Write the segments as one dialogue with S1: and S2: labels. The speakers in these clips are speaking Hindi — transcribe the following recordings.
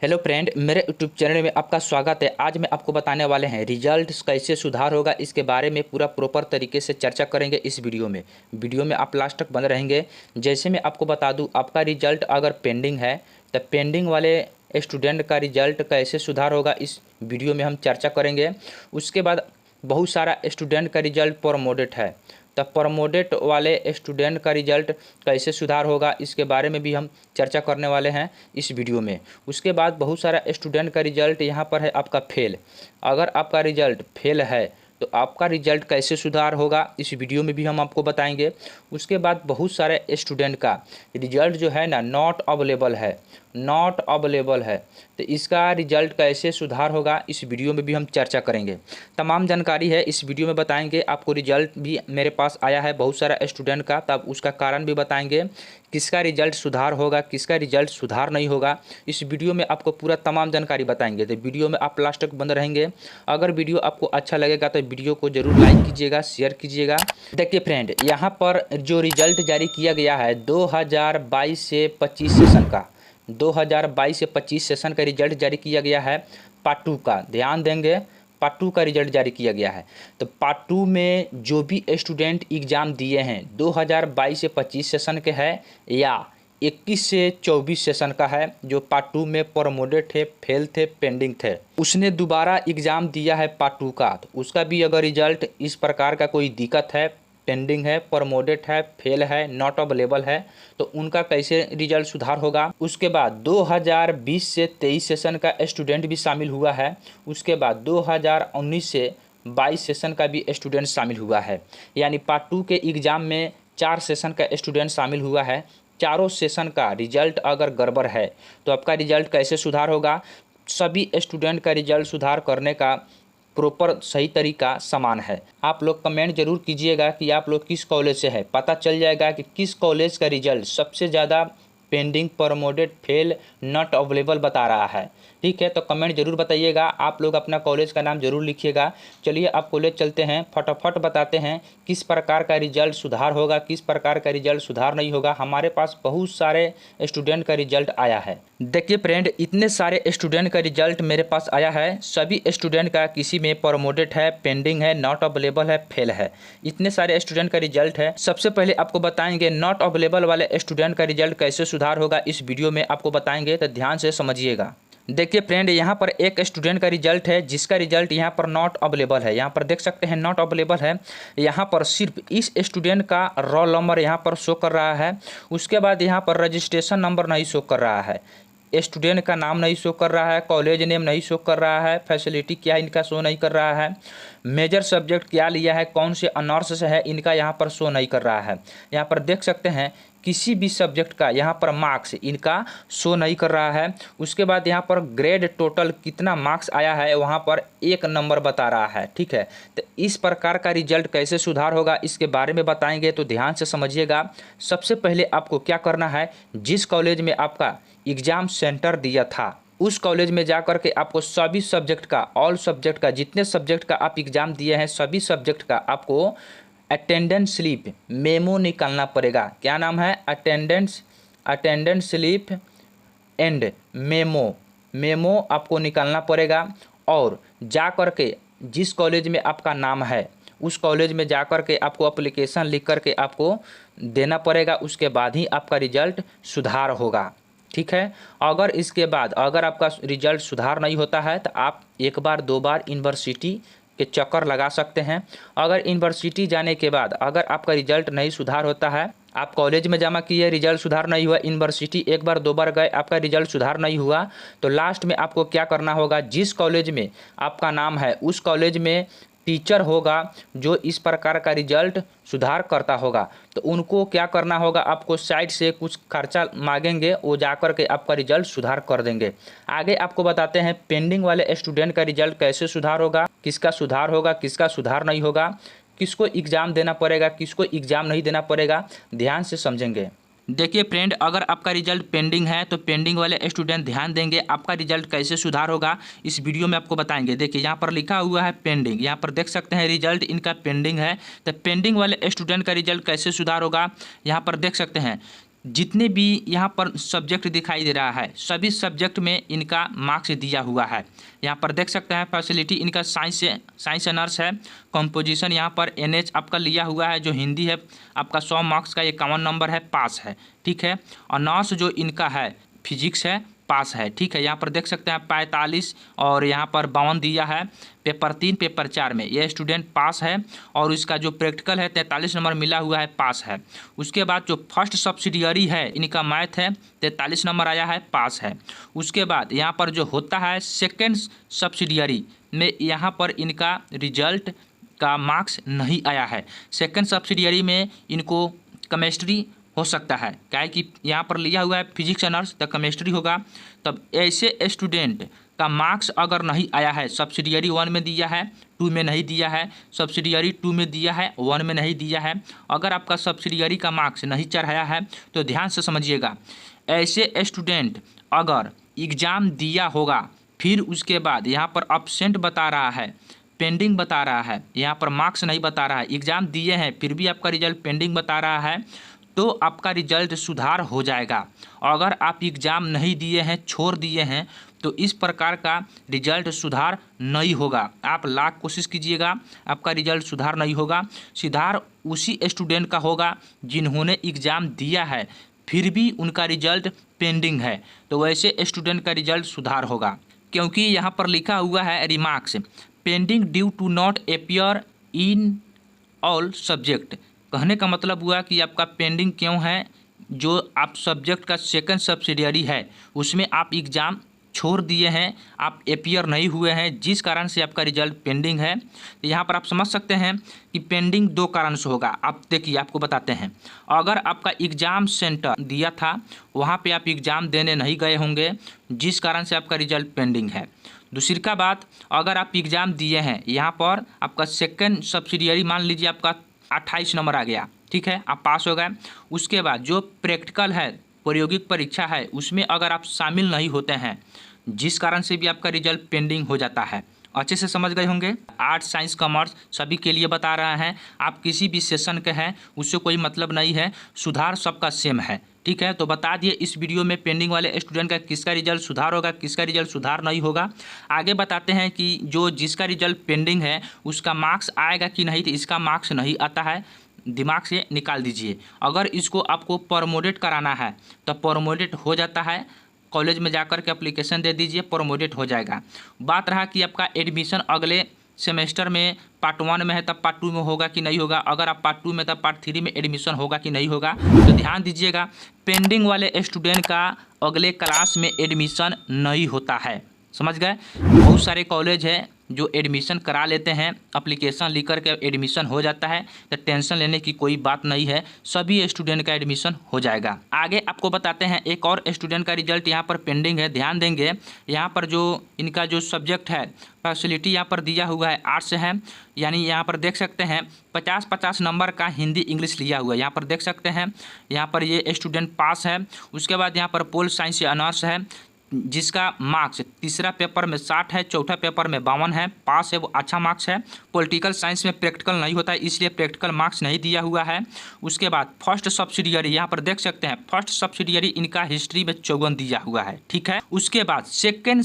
S1: हेलो फ्रेंड, मेरे यूट्यूब चैनल में आपका स्वागत है। आज मैं आपको बताने वाले हैं रिजल्ट कैसे सुधार होगा, इसके बारे में पूरा प्रॉपर तरीके से चर्चा करेंगे इस वीडियो में आप लास्ट तक बने रहेंगे। जैसे मैं आपको बता दूं, आपका रिजल्ट अगर पेंडिंग है तो पेंडिंग वाले स्टूडेंट का रिजल्ट कैसे सुधार होगा इस वीडियो में हम चर्चा करेंगे। उसके बाद बहुत सारा स्टूडेंट का रिजल्ट प्रमोटेड है, तब प्रमोटेड वाले स्टूडेंट का रिजल्ट कैसे सुधार होगा इसके बारे में भी हम चर्चा करने वाले हैं इस वीडियो में। उसके बाद बहुत सारा स्टूडेंट का रिजल्ट यहाँ पर है आपका फेल। अगर आपका रिजल्ट फेल है तो आपका रिजल्ट कैसे सुधार होगा इस वीडियो में भी हम आपको बताएंगे। उसके बाद बहुत सारे स्टूडेंट का रिजल्ट जो है ना नॉट अवेलेबल है, तो इसका रिजल्ट कैसे सुधार होगा इस वीडियो में भी हम चर्चा करेंगे। तमाम जानकारी है इस वीडियो में बताएंगे। आपको रिजल्ट भी मेरे पास आया है बहुत सारा स्टूडेंट का, तब उसका कारण भी बताएंगे, किसका रिजल्ट सुधार होगा किसका रिजल्ट सुधार नहीं होगा। इस वीडियो में आपको पूरा तमाम जानकारी बताएंगे, तो वीडियो में आप लास्ट तक बंद रहेंगे। अगर वीडियो आपको अच्छा लगेगा तो वीडियो को जरूर लाइक कीजिएगा, शेयर कीजिएगा। देखिए फ्रेंड, यहाँ पर जो रिजल्ट जारी किया गया है 2022 से 25 सेशन का, 2022 से 25 सेशन का रिजल्ट जारी किया गया है पार्ट 2 का। ध्यान देंगे, पार्ट 2 का रिजल्ट जारी किया गया है। तो पार्ट 2 में जो भी स्टूडेंट एग्ज़ाम दिए हैं 2022 से 25 सेशन के है या 21 से 24 सेशन का है, जो पार्ट 2 में प्रमोटेड थे, फेल थे, पेंडिंग थे, उसने दोबारा एग्ज़ाम दिया है पार्ट 2 का, तो उसका भी अगर रिजल्ट इस प्रकार का कोई दिक्कत है, पेंडिंग है, प्रमोटेड है, फेल है, नॉट अवेलेबल है, तो उनका कैसे रिजल्ट सुधार होगा। उसके बाद 2020 से 23 सेशन का स्टूडेंट भी शामिल हुआ है। उसके बाद 2019 से 22 सेशन का भी स्टूडेंट शामिल हुआ है। यानी पार्ट 2 के एग्ज़ाम में 4 सेशन का स्टूडेंट शामिल हुआ है। चारों सेशन का रिजल्ट अगर गड़बड़ है तो आपका रिजल्ट कैसे सुधार होगा। सभी स्टूडेंट का रिजल्ट सुधार करने का प्रॉपर सही तरीका समान है। आप लोग कमेंट जरूर कीजिएगा कि आप लोग किस कॉलेज से है, पता चल जाएगा कि किस कॉलेज का रिजल्ट सबसे ज़्यादा pending, promoted, fail, not available बता रहा है। ठीक है, तो कमेंट जरूर बताइएगा। आप लोग अपना कॉलेज का नाम जरूर लिखिएगा। चलिए आप कॉलेज चलते हैं, फटाफट बताते हैं किस प्रकार का रिजल्ट सुधार होगा, किस प्रकार का रिजल्ट सुधार नहीं होगा। हमारे पास बहुत सारे स्टूडेंट का रिजल्ट आया है। देखिए फ्रेंड, इतने सारे स्टूडेंट का रिजल्ट मेरे पास आया है। सभी स्टूडेंट का किसी में प्रमोटेड है, पेंडिंग है, नॉट अवेलेबल है, फेल है। इतने सारे स्टूडेंट का रिजल्ट है। सबसे पहले आपको बताएंगे नॉट अवेलेबल वाले स्टूडेंट का रिजल्ट कैसे सुधार होगा, इस वीडियो में आपको बताएंगे, तो ध्यान से समझिएगा। देखिए फ्रेंड, यहाँ पर एक स्टूडेंट का रिजल्ट है जिसका रिजल्ट यहाँ पर नॉट अवेलेबल है। यहाँ पर देख सकते हैं नॉट अवेलेबल है। यहाँ पर सिर्फ इस स्टूडेंट का रोल नंबर यहाँ पर शो कर रहा है। उसके बाद यहाँ पर रजिस्ट्रेशन नंबर नहीं शो कर रहा है, स्टूडेंट का नाम नहीं शो कर रहा है, कॉलेज नेम नहीं शो कर रहा है, फैसिलिटी क्या इनका शो नहीं कर रहा है, मेजर सब्जेक्ट क्या लिया है, कौन से ऑनर्स से है, इनका यहाँ पर शो नहीं कर रहा है। यहाँ पर देख सकते हैं किसी भी सब्जेक्ट का यहाँ पर मार्क्स इनका शो नहीं कर रहा है। उसके बाद यहाँ पर ग्रेड टोटल कितना मार्क्स आया है वहाँ पर 1 नंबर बता रहा है। ठीक है, तो इस प्रकार का रिजल्ट कैसे सुधार होगा इसके बारे में बताएंगे, तो ध्यान से समझिएगा। सबसे पहले आपको क्या करना है, जिस कॉलेज में आपका एग्ज़ाम सेंटर दिया था उस कॉलेज में जाकर के आपको सभी सब्जेक्ट का, ऑल सब्जेक्ट का, जितने सब्जेक्ट का आप एग्ज़ाम दिए हैं सभी सब्जेक्ट का आपको अटेंडेंस स्लिप मेमो निकालना पड़ेगा। क्या नाम है, अटेंडेंस स्लिप एंड मेमो आपको निकालना पड़ेगा। और जा कर के जिस कॉलेज में आपका नाम है उस कॉलेज में जा कर के आपको एप्लीकेशन लिख कर के आपको देना पड़ेगा। उसके बाद ही आपका रिजल्ट सुधार होगा। ठीक है, अगर इसके बाद अगर आपका रिजल्ट सुधार नहीं होता है तो आप 1 बार 2 बार यूनिवर्सिटी के चक्कर लगा सकते हैं। अगर यूनिवर्सिटी जाने के बाद अगर आपका रिजल्ट नहीं सुधार होता है, आप कॉलेज में जमा किए, रिजल्ट सुधार नहीं हुआ, यूनिवर्सिटी 1 बार 2 बार गए, आपका रिजल्ट सुधार नहीं हुआ, तो लास्ट में आपको क्या करना होगा, जिस कॉलेज में आपका नाम है उस कॉलेज में टीचर होगा जो इस प्रकार का रिजल्ट सुधार करता होगा, तो उनको क्या करना होगा, आपको साइड से कुछ खर्चा मांगेंगे, वो जाकर के आपका रिजल्ट सुधार कर देंगे। आगे आपको बताते हैं पेंडिंग वाले स्टूडेंट का रिजल्ट कैसे सुधार होगा, किसका सुधार होगा, किसका सुधार नहीं होगा, किसको एग्ज़ाम देना पड़ेगा, किसको एग्ज़ाम नहीं देना पड़ेगा, ध्यान से समझेंगे। देखिए फ्रेंड, अगर आपका रिजल्ट पेंडिंग है तो पेंडिंग वाले स्टूडेंट ध्यान देंगे, आपका रिजल्ट कैसे सुधार होगा इस वीडियो में आपको बताएंगे। देखिए यहाँ पर लिखा हुआ है पेंडिंग, यहाँ पर देख सकते हैं रिजल्ट इनका पेंडिंग है। तो पेंडिंग वाले स्टूडेंट का रिजल्ट कैसे सुधार होगा, यहाँ पर देख सकते हैं जितने भी यहाँ पर सब्जेक्ट दिखाई दे रहा है सभी सब्जेक्ट में इनका मार्क्स दिया हुआ है। यहाँ पर देख सकते हैं फैसिलिटी इनका साइंस नर्स है। कंपोजिशन यहाँ पर NH आपका लिया हुआ है, जो हिंदी है आपका 100 मार्क्स का 51 नंबर है, पास है। ठीक है, और नर्स जो इनका है फिजिक्स है, पास है। ठीक है, यहाँ पर देख सकते हैं 45 और यहाँ पर 52 दिया है। पेपर 3 पेपर 4 में ये स्टूडेंट पास है और इसका जो प्रैक्टिकल है 43 नंबर मिला हुआ है, पास है। उसके बाद जो फर्स्ट सब्सिडियरी है इनका मैथ है 43 नंबर आया है, पास है। उसके बाद यहाँ पर जो होता है सेकेंड सब्सिडियरी में यहाँ पर इनका रिजल्ट का मार्क्स नहीं आया है। सेकेंड सब्सिडियरी में इनको केमिस्ट्री हो सकता है, क्या है कि यहाँ पर लिया हुआ है फिजिक्स नर्स तो केमिस्ट्री होगा। तब ऐसे स्टूडेंट का मार्क्स अगर नहीं आया है, सब्सिडियरी 1 में दिया है, 2 में नहीं दिया है, सब्सिडियरी 2 में दिया है, 1 में नहीं दिया है, अगर आपका सब्सिडियरी का मार्क्स नहीं चढ़ाया है तो ध्यान से समझिएगा। ऐसे स्टूडेंट अगर एग्ज़ाम दिया होगा फिर उसके बाद यहाँ पर अब्सेंट बता रहा है, पेंडिंग बता रहा है, यहाँ पर मार्क्स नहीं बता रहा है, एग्ज़ाम दिए हैं फिर भी आपका रिजल्ट पेंडिंग बता रहा है, तो आपका रिजल्ट सुधार हो जाएगा। अगर आप एग्ज़ाम नहीं दिए हैं, छोड़ दिए हैं, तो इस प्रकार का रिजल्ट सुधार नहीं होगा। आप लाख कोशिश कीजिएगा, आपका रिजल्ट सुधार नहीं होगा। सुधार उसी स्टूडेंट का होगा जिन्होंने एग्ज़ाम दिया है फिर भी उनका रिजल्ट पेंडिंग है, तो वैसे स्टूडेंट का रिजल्ट सुधार होगा। क्योंकि यहाँ पर लिखा हुआ है remarks pending due to not appear in all subject. कहने का मतलब हुआ कि आपका पेंडिंग क्यों है, जो आप सब्जेक्ट का सेकंड सब्सिडियरी है उसमें आप एग्ज़ाम छोड़ दिए हैं, आप अपीयर नहीं हुए हैं, जिस कारण से आपका रिजल्ट पेंडिंग है। तो यहाँ पर आप समझ सकते हैं कि पेंडिंग 2 कारण से होगा। आप देखिए, आपको बताते हैं, अगर आपका एग्ज़ाम सेंटर दिया था वहाँ पे आप एग्ज़ाम देने नहीं गए होंगे, जिस कारण से आपका रिजल्ट पेंडिंग है। दूसरी का बात, अगर आप एग्ज़ाम दिए हैं, यहाँ पर आपका सेकंड सब्सिडियरी मान लीजिए आपका 28 नंबर आ गया, ठीक है, आप पास हो गए। उसके बाद जो प्रैक्टिकल है, प्रायोगिक परीक्षा है, उसमें अगर आप शामिल नहीं होते हैं, जिस कारण से भी आपका रिजल्ट पेंडिंग हो जाता है। अच्छे से समझ गए होंगे। आर्ट्स साइंस कॉमर्स सभी के लिए बता रहा है, आप किसी भी सेशन के हैं उससे कोई मतलब नहीं है, सुधार सबका सेम है। ठीक है, तो बता दिए इस वीडियो में पेंडिंग वाले स्टूडेंट का किसका रिजल्ट सुधार होगा, किसका रिजल्ट सुधार नहीं होगा। आगे बताते हैं कि जो जिसका रिजल्ट पेंडिंग है उसका मार्क्स आएगा कि नहीं। तो इसका मार्क्स नहीं आता है, दिमाग से निकाल दीजिए। अगर इसको आपको प्रमोटेट कराना है तो प्रमोटेट हो जाता है, कॉलेज में जाकर के एप्लीकेशन दे दीजिए, प्रमोटेट हो जाएगा। बात रहा कि आपका एडमिशन अगले सेमेस्टर में पार्ट 1 में है तब पार्ट 2 में होगा कि नहीं होगा, अगर आप पार्ट 2 में तब पार्ट 3 में एडमिशन होगा कि नहीं होगा। तो ध्यान दीजिएगा, पेंडिंग वाले स्टूडेंट का अगले क्लास में एडमिशन नहीं होता है, समझ गए। बहुत सारे कॉलेज है जो एडमिशन करा लेते हैं, एप्लीकेशन लिख कर के एडमिशन हो जाता है, तो टेंशन लेने की कोई बात नहीं है, सभी स्टूडेंट का एडमिशन हो जाएगा। आगे आपको बताते हैं एक और स्टूडेंट का रिजल्ट यहाँ पर पेंडिंग है। ध्यान देंगे, यहाँ पर जो इनका जो सब्जेक्ट है फैसिलिटी यहाँ पर दिया हुआ है आर्ट्स है, यानी यहाँ पर देख सकते हैं 50-50 नंबर का हिंदी इंग्लिश लिया हुआ है। यहाँ पर देख सकते हैं, यहाँ पर ये स्टूडेंट पास है। उसके बाद यहाँ पर पोल साइंस या ऑनर्स है, जिसका मार्क्स तीसरा पेपर में 60 है, चौथा पेपर में 52 है, पास है, वो अच्छा मार्क्स है। पॉलिटिकल साइंस में प्रैक्टिकल नहीं होता है, इसलिए प्रैक्टिकल मार्क्स नहीं दिया हुआ है। उसके बाद फर्स्ट सब्सिडियरी यहाँ पर देख सकते हैं, फर्स्ट सब्सिडियरी इनका हिस्ट्री में 54 दिया हुआ है, ठीक है। उसके बाद सेकेंड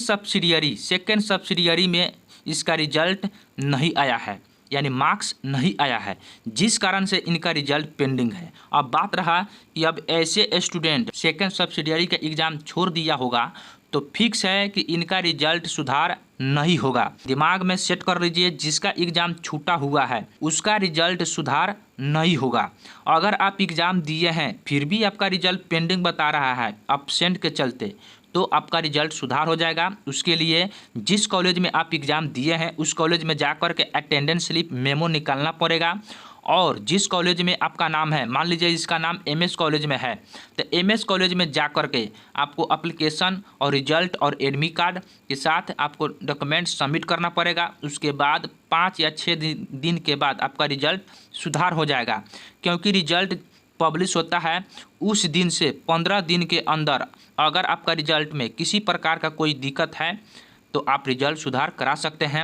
S1: सब्सिडियरी में इसका रिजल्ट नहीं आया है, यानी मार्क्स नहीं आया है, जिस कारण से इनका रिजल्ट पेंडिंग है। अब बात रहा कि अब ऐसे स्टूडेंट सेकेंड सब्सिडियरी का एग्ज़ाम छोड़ दिया होगा तो फिक्स है कि इनका रिजल्ट सुधार नहीं होगा। दिमाग में सेट कर लीजिए, जिसका एग्ज़ाम छूटा हुआ है उसका रिजल्ट सुधार नहीं होगा। अगर आप एग्ज़ाम दिए हैं फिर भी आपका रिजल्ट पेंडिंग बता रहा है अब्सेंट के चलते, तो आपका रिजल्ट सुधार हो जाएगा। उसके लिए जिस कॉलेज में आप एग्ज़ाम दिए हैं उस कॉलेज में जाकर के अटेंडेंस स्लिप मेमो निकालना पड़ेगा। और जिस कॉलेज में आपका नाम है, मान लीजिए इसका नाम MS कॉलेज में है, तो MS कॉलेज में जाकर के आपको एप्लीकेशन और रिजल्ट और एडमिट कार्ड के साथ आपको डॉक्यूमेंट सबमिट करना पड़ेगा। उसके बाद 5 या 6 दिन के बाद आपका रिजल्ट सुधार हो जाएगा, क्योंकि रिजल्ट पब्लिश होता है उस दिन से 15 दिन के अंदर अगर आपका रिजल्ट में किसी प्रकार का कोई दिक्कत है तो आप रिजल्ट सुधार करा सकते हैं।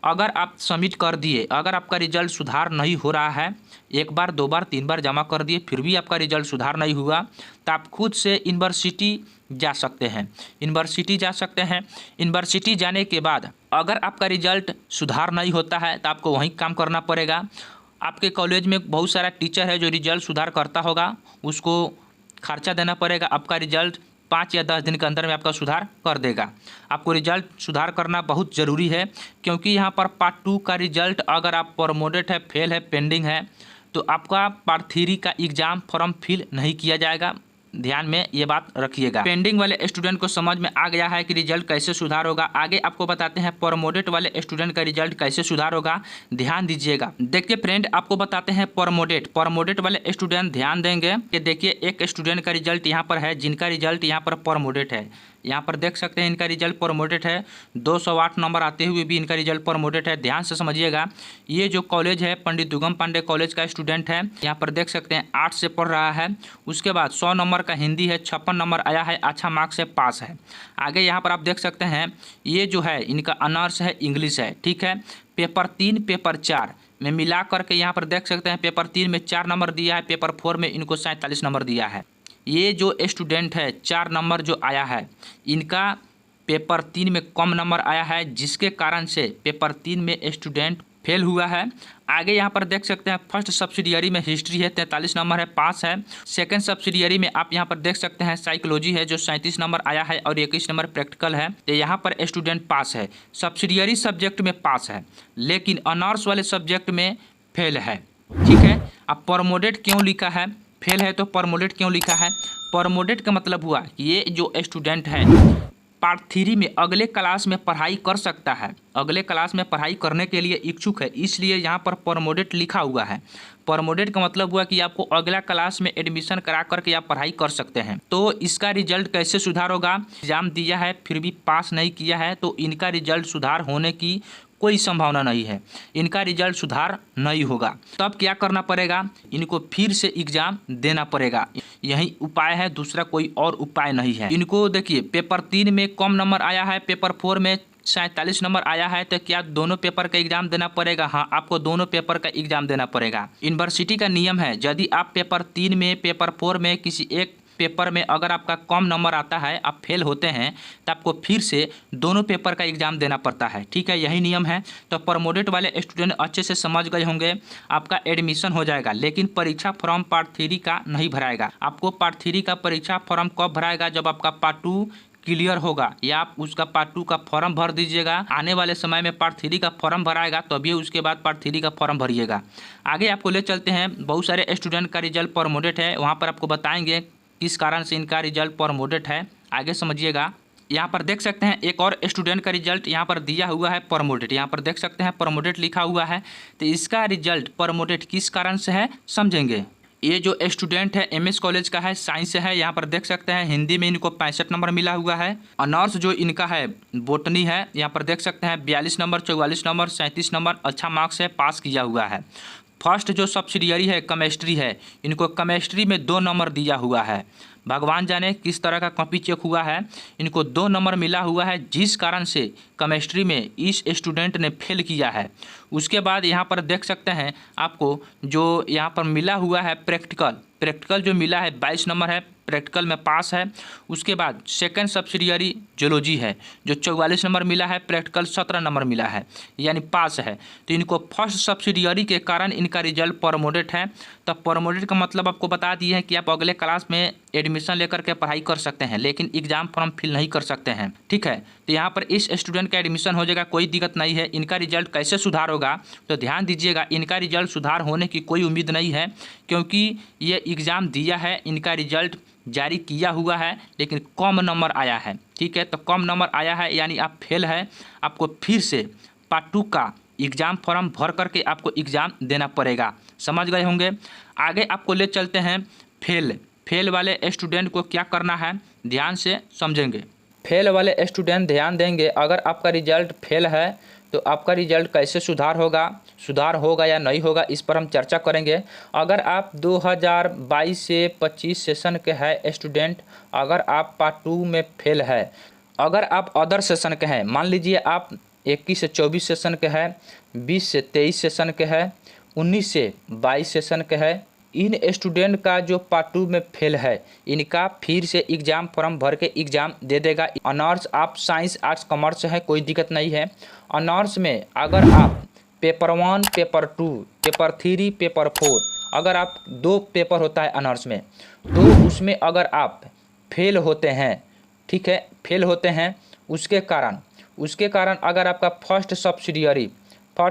S1: अगर आप सबमिट कर दिए, अगर आपका रिजल्ट सुधार नहीं हो रहा है, एक बार 2 बार 3 बार जमा कर दिए फिर भी आपका रिजल्ट सुधार नहीं हुआ, तो आप खुद से यूनिवर्सिटी जा सकते हैं। यूनिवर्सिटी जा सकते हैं। यूनिवर्सिटी जाने के बाद अगर आपका रिजल्ट सुधार नहीं होता है तो आपको वहीं काम करना पड़ेगा। आपके कॉलेज में बहुत सारा टीचर है जो रिजल्ट सुधार करता होगा, उसको खर्चा देना पड़ेगा। आपका रिजल्ट 5 या 10 दिन के अंदर में आपका सुधार कर देगा। आपको रिजल्ट सुधार करना बहुत ज़रूरी है, क्योंकि यहाँ पर पार्ट 2 का रिजल्ट अगर आप प्रमोटेड है, फेल है, पेंडिंग है, तो आपका पार्ट 3 का एग्ज़ाम फॉर्म फिल नहीं किया जाएगा। ध्यान में ये बात रखिएगा। पेंडिंग वाले स्टूडेंट को समझ में आ गया है कि रिजल्ट कैसे सुधार होगा। आगे आपको बताते हैं प्रमोटेड वाले स्टूडेंट का रिजल्ट कैसे सुधार होगा, ध्यान दीजिएगा। देखिए फ्रेंड, आपको बताते हैं प्रमोटेड वाले स्टूडेंट ध्यान देंगे कि देखिए एक स्टूडेंट का रिजल्ट यहाँ पर है, जिनका रिजल्ट यहाँ पर प्रमोटेड है। यहाँ पर देख सकते हैं इनका रिजल्ट प्रमोटेड है, 208 नंबर आते हुए भी इनका रिजल्ट प्रमोटेड है। ध्यान से समझिएगा। ये जो कॉलेज है पंडित दुगम पांडे कॉलेज का स्टूडेंट है। यहाँ पर देख सकते हैं 8 से पढ़ रहा है। उसके बाद 100 नंबर का हिंदी है, 56 नंबर आया है, अच्छा मार्क्स से पास है। आगे यहाँ पर आप देख सकते हैं ये जो है इनका ऑनर्स है, इंग्लिश है, ठीक है। पेपर 3 पेपर 4 में मिला करके यहाँ पर देख सकते हैं पेपर 3 में 4 नंबर दिया है, पेपर 4 में इनको 47 नंबर दिया है। ये जो स्टूडेंट है 4 नंबर जो आया है, इनका पेपर 3 में कम नंबर आया है, जिसके कारण से पेपर 3 में स्टूडेंट फेल हुआ है। आगे यहाँ पर देख सकते हैं फर्स्ट सब्सिडियरी में हिस्ट्री है, 43 नंबर है, पास है। सेकंड सब्सिडियरी में आप यहाँ पर देख सकते हैं साइकोलॉजी है, जो 37 नंबर आया है और 21 नंबर प्रैक्टिकल है। तो यहाँ पर स्टूडेंट पास है, सब्सिडियरी सब्जेक्ट में पास है, लेकिन ऑनर्स वाले सब्जेक्ट में फेल है, ठीक है। अब प्रमोटेड क्यों लिखा है, फेल है तो प्रमोटेड क्यों लिखा है? प्रमोटेड का मतलब हुआ कि ये जो स्टूडेंट है पार्ट 3 में अगले क्लास में पढ़ाई कर सकता है, अगले क्लास में पढ़ाई करने के लिए इच्छुक है, इसलिए यहाँ पर प्रमोटेड लिखा हुआ है। प्रमोटेड का मतलब हुआ कि आपको अगला क्लास में एडमिशन करा करके आप पढ़ाई कर सकते हैं। तो इसका रिजल्ट कैसे सुधार होगा? एग्जाम दिया है फिर भी पास नहीं किया है, तो इनका रिजल्ट सुधार होने की कोई संभावना नहीं है, इनका रिजल्ट सुधार नहीं होगा। तब क्या करना पड़ेगा? इनको फिर से एग्जाम देना पड़ेगा, यही उपाय है, दूसरा कोई और उपाय नहीं है। इनको देखिए पेपर 3 में कम नंबर आया है, पेपर 4 में 47 नंबर आया है, तो क्या दोनों पेपर का एग्जाम देना पड़ेगा? हाँ, आपको दोनों पेपर का एग्जाम देना पड़ेगा। यूनिवर्सिटी का नियम है, यदि आप पेपर 3 में पेपर 4 में किसी एक पेपर में अगर आपका कम नंबर आता है, आप फेल होते हैं, तो आपको फिर से दोनों पेपर का एग्जाम देना पड़ता है, ठीक है, यही नियम है। तो प्रमोटेड वाले स्टूडेंट अच्छे से समझ गए होंगे, आपका एडमिशन हो जाएगा, लेकिन परीक्षा फॉर्म पार्ट 3 का नहीं भराएगा। आपको पार्ट 3 का परीक्षा फॉर्म कब भराएगा? जब आपका पार्ट 2 क्लियर होगा, या आप उसका पार्ट 2 का फॉर्म भर दीजिएगा। आने वाले समय में पार्ट 3 का फॉर्म भराएगा, तभी उसके बाद पार्ट 3 का फॉर्म भरिएगा। आगे आपको ले चलते हैं, बहुत सारे स्टूडेंट का रिजल्ट प्रमोटेड है, वहाँ पर आपको बताएंगे किस कारण से इनका रिजल्ट प्रमोटेड है। आगे समझिएगा। यहाँ पर देख सकते हैं एक और स्टूडेंट का रिजल्ट यहाँ पर दिया हुआ है प्रमोटेड, यहाँ पर देख सकते हैं प्रमोटेड लिखा हुआ है। तो इसका रिजल्ट प्रमोटेड किस कारण से है, समझेंगे। ये जो स्टूडेंट है एमएस कॉलेज का है, साइंस है, यहाँ पर देख सकते हैं हिंदी में इनको 65 नंबर मिला हुआ है। ऑनर्स जो इनका है बोटनी है, यहाँ पर देख सकते हैं 42 नंबर, 44 नंबर, 37 नंबर, अच्छा मार्क्स है, पास किया हुआ है। फर्स्ट जो सब्सिडियरी है केमिस्ट्री है, इनको केमिस्ट्री में 2 नंबर दिया हुआ है। भगवान जाने किस तरह का कॉपी चेक हुआ है, इनको 2 नंबर मिला हुआ है, जिस कारण से केमिस्ट्री में इस स्टूडेंट ने फेल किया है। उसके बाद यहाँ पर देख सकते हैं आपको जो यहाँ पर मिला हुआ है प्रैक्टिकल जो मिला है 22 नंबर है, प्रैक्टिकल में पास है। उसके बाद सेकंड सब्सिडियरी जूलॉजी है, जो 44 नंबर मिला है, प्रैक्टिकल 17 नंबर मिला है, यानी पास है। तो इनको फर्स्ट सब्सिडियरी के कारण इनका रिजल्ट प्रमोटेड है। तो प्रमोटेड का मतलब आपको बता दिए हैं कि आप अगले क्लास में एडमिशन लेकर के पढ़ाई कर सकते हैं, लेकिन एग्जाम फॉर्म फिल नहीं कर सकते हैं, ठीक है। तो यहाँ पर इस स्टूडेंट का एडमिशन हो जाएगा, कोई दिक्कत नहीं है। इनका रिजल्ट कैसे सुधार होगा, तो ध्यान दीजिएगा, इनका रिजल्ट सुधार होने की कोई उम्मीद नहीं है, क्योंकि ये एग्ज़ाम दिया है, इनका रिजल्ट जारी किया हुआ है, लेकिन कम नंबर आया है, ठीक है। तो कम नंबर आया है यानी आप फेल है, आपको फिर से पार्ट 2 का एग्ज़ाम फॉर्म भर करके आपको एग्ज़ाम देना पड़ेगा, समझ गए होंगे। आगे आपको ले चलते हैं फेल वाले स्टूडेंट को क्या करना है, ध्यान से समझेंगे। फेल वाले स्टूडेंट ध्यान देंगे, अगर आपका रिजल्ट फेल है तो आपका रिजल्ट कैसे सुधार होगा या नहीं होगा, इस पर हम चर्चा करेंगे। अगर आप 2022 से 25 सेशन के है स्टूडेंट, अगर आप पार्ट 2 में फेल है, अगर आप अदर सेशन के हैं, मान लीजिए आप 21 से 24 सेशन के है, 20 से 23 सेशन के है, 19 से 22 सेशन के है। इन स्टूडेंट का जो पार्ट 2 में फेल है, इनका फिर से एग्ज़ाम फॉर्म भर के एग्ज़ाम दे देगा। ऑनर्स आप साइंस आर्ट्स कॉमर्स है, कोई दिक्कत नहीं है। ऑनर्स में अगर आप पेपर 1, पेपर 2, पेपर 3, पेपर 4, अगर आप 2 पेपर होता है ऑनर्स में, तो उसमें अगर आप फेल होते हैं, ठीक है, फेल होते हैं, उसके कारण अगर आपका फर्स्ट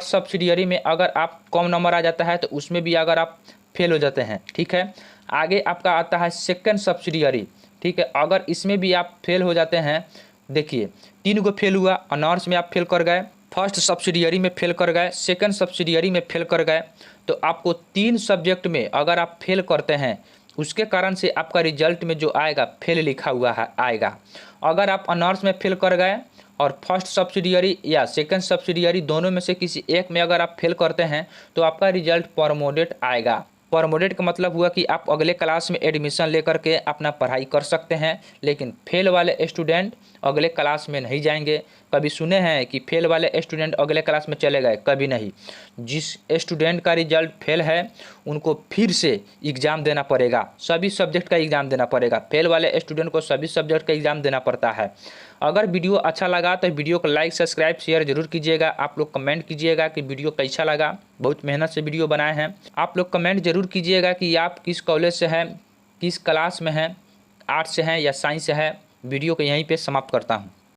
S1: सब्सिडियरी में अगर आप कम नंबर आ जाता है तो उसमें भी अगर आप फेल हो जाते हैं, ठीक है। आगे आपका आता है सेकंड सब्सिडियरी, ठीक है, अगर इसमें भी आप फेल हो जाते हैं, देखिए 3 गो फेल हुआ, ऑनर्स में आप फेल कर गए, फर्स्ट सब्सिडियरी में फेल कर गए, सेकंड सब्सिडियरी में फेल कर गए, तो आपको 3 सब्जेक्ट में अगर आप फेल करते हैं, उसके कारण से आपका रिजल्ट में जो आएगा फेल लिखा हुआ है आएगा। अगर आप ऑनर्स में फेल कर गए और फर्स्ट सब्सिडियरी या सेकंड सब्सिडियरी दोनों में से किसी एक में अगर आप फेल करते हैं तो आपका रिजल्ट परमोडेट आएगा। परमोडेट का मतलब हुआ कि आप अगले क्लास में एडमिशन लेकर के अपना पढ़ाई कर सकते हैं, लेकिन फेल वाले स्टूडेंट अगले क्लास में नहीं जाएंगे। कभी सुने हैं कि फेल वाले स्टूडेंट अगले क्लास में चले गए? कभी नहीं। जिस स्टूडेंट का रिजल्ट फेल है उनको फिर से एग्ज़ाम देना पड़ेगा, सभी सब्जेक्ट का एग्ज़ाम देना पड़ेगा। फेल वाले स्टूडेंट को सभी सब्जेक्ट का एग्ज़ाम देना पड़ता है। अगर वीडियो अच्छा लगा तो वीडियो को लाइक सब्सक्राइब शेयर जरूर कीजिएगा। आप लोग कमेंट कीजिएगा कि वीडियो कैसा लगा, बहुत मेहनत से वीडियो बनाए हैं। आप लोग कमेंट जरूर कीजिएगा कि आप किस कॉलेज से हैं, किस क्लास में हैं, आर्ट्स से हैं या साइंस से है। वीडियो को यहीं पे समाप्त करता हूँ।